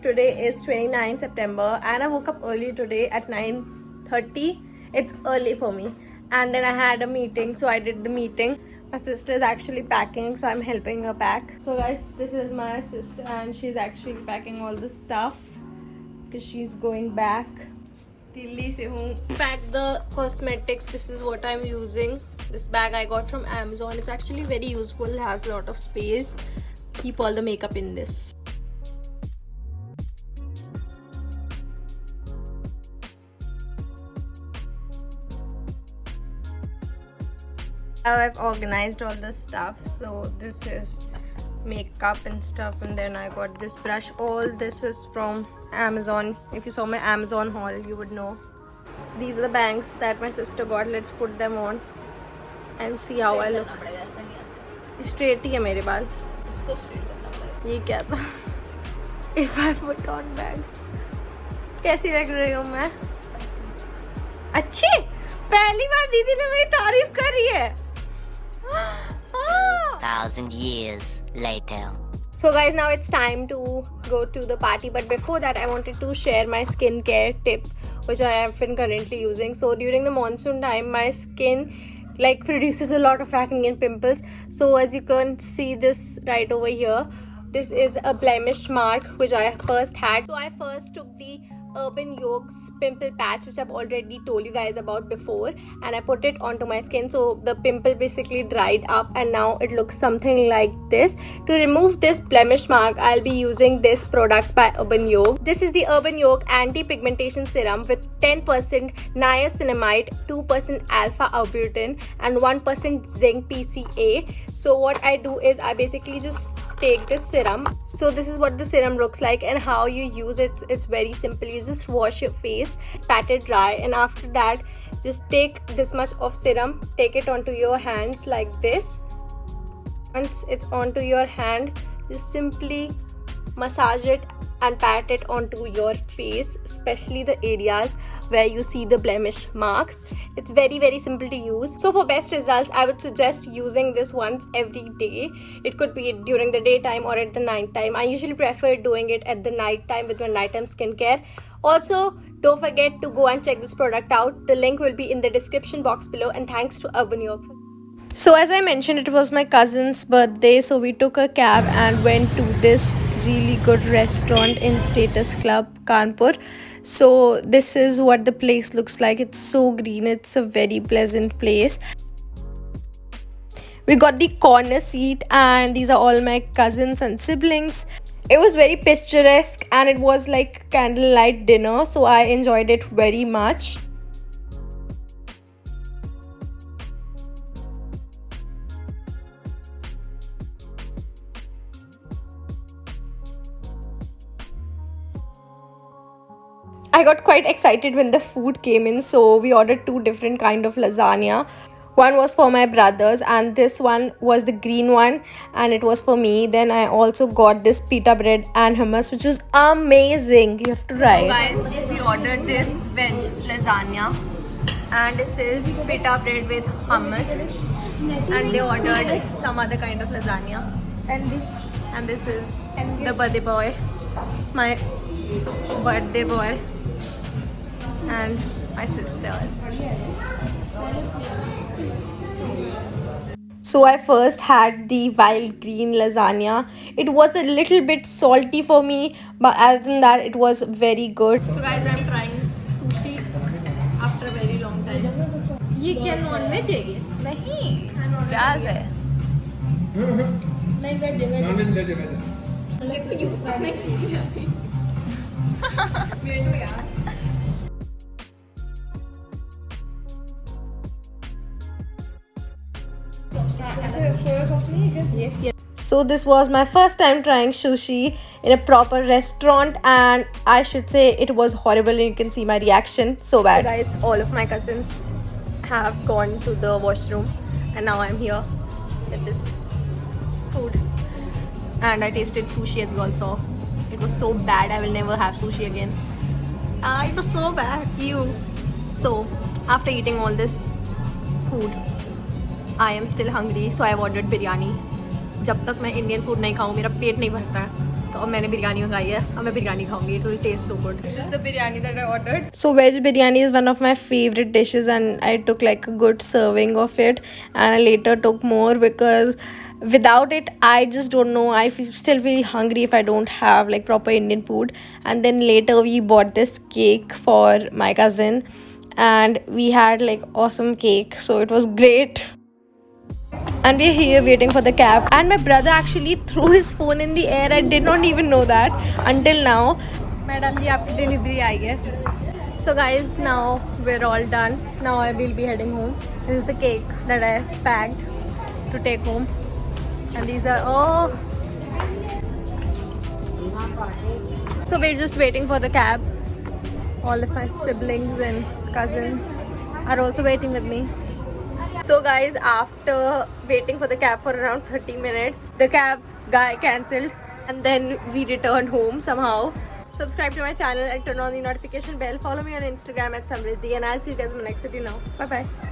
today is 29 September and I woke up early today at 9:30. It's early for me. And then I had a meeting, so I did the meeting. My sister is actually packing, so I'm helping her pack. So guys, this is my sister and she's actually packing all the stuff because she's going back. Delhi se hoon. Pack the cosmetics. This is what I'm using. This bag I got from Amazon. It's actually very useful. It has a lot of space. Keep all the makeup in this. Now I've organized all the stuff. So this is makeup and stuff, and then I got this brush. All this is from Amazon. If you saw my Amazon haul, you would know. These are the bangs that my sister got. Let's put them on and see how I look. Straight ही है मेरे बाल. इसको straight करना पड़ेगा. ये क्या था? If I put on bangs. कैसी लग रही हूँ मैं? अच्छी? पहली बार दीदी ने मेरी तारीफ करी है. 1,000 years later. So guys, now it's time to go to the party, but before that I wanted to share my skincare tip which I have been currently using. So during the monsoon time, my skin like produces a lot of acne and pimples. So as you can see this right over here, this is a blemish mark which I first had. So I first took the UrbanYog pimple patch, which I've already told you guys about before, and I put it onto my skin. So the pimple basically dried up and now it looks something like this. To remove this blemish mark, I'll be using this product by UrbanYog. This is the UrbanYog anti-pigmentation serum with 10% niacinamide, 2% alpha-arbutin and 1% zinc PCA. So what I do is I basically just take this serum. So this is what the serum looks like, and how you use it, it's very simple. You just wash your face, pat it dry, and after that just take this much of serum, take it onto your hands like this. Once it's onto your hand, just simply massage it and pat it onto your face, especially the areas where you see the blemish marks. It's very simple to use. So for best results, I would suggest using this once every day. It could be during the daytime or at the night time. I usually prefer doing it at the night time with my nighttime skincare. Also, don't forget to go and check this product out. The link will be in the description box below, and thanks to UrbanYog. So as I mentioned, it was my cousin's birthday, so we took a cab and went to this really good restaurant in Status Club, Kanpur. So this is what the place looks like. It's so green. It's a very pleasant place. We got the corner seat, and these are all my cousins and siblings. It was very picturesque and it was like candlelight dinner, so I enjoyed it very much. I got quite excited when the food came in, so we ordered two different kind of lasagna. One was for my brothers and this one was the green one, and it was for me. Then I also got this pita bread and hummus, which is amazing. You have to try. So guys, we ordered this veg lasagna, and this is pita bread with hummus, and they ordered some other kind of lasagna. And this is the birthday boy, my birthday boy, and my sisters. So I first had the wild green lasagna. It was a little bit salty for me, but other than that it was very good. So guys, I'm trying sushi after a very long time. ये क्या non-veg है ये? नहीं, प्याज है. नहीं veg है. देखो यूज़ करने की नहीं आती. मेरे यार. So this was my first time trying sushi in a proper restaurant, and I should say it was horrible, and you can see my reaction. So bad. So guys, all of my cousins have gone to the washroom, and now I'm here with this food, and I tasted sushi as you all saw. It was so bad. I will never have sushi again. It was so bad. Ew. So after eating all this food, I am still hungry, so I have ordered biryani. जब तक मैं Indian food नहीं खाऊं मेरा पेट नहीं भरता है. तो अब मैंने बिरयानी मंगाई है, अब मैं बिरयानी खाऊंगी. It will taste so good. This is the biryani that I ordered. So veg biryani is one of my favorite dishes, and I took like a good serving of it, and I later took more because without it I just don't know, still feel hungry if I don't have like proper Indian food. And then later we bought this cake for my cousin, and we had like awesome cake, so it was great. And we're here waiting for the cab, and my brother actually threw his phone in the air. I did not even know that until now. Madam ji, aapki delivery aayi hai. So guys, now we're all done. Now I will be heading home. This is the cake that I packed to take home, and these are so we're just waiting for the cab. All of my siblings and cousins are also waiting with me. So guys, after waiting for the cab for around 30 minutes, the cab guy cancelled, and then we returned home somehow. Subscribe to my channel and turn on the notification bell. Follow me on Instagram at samraddhi, and I'll see you guys in my next video now. Bye bye.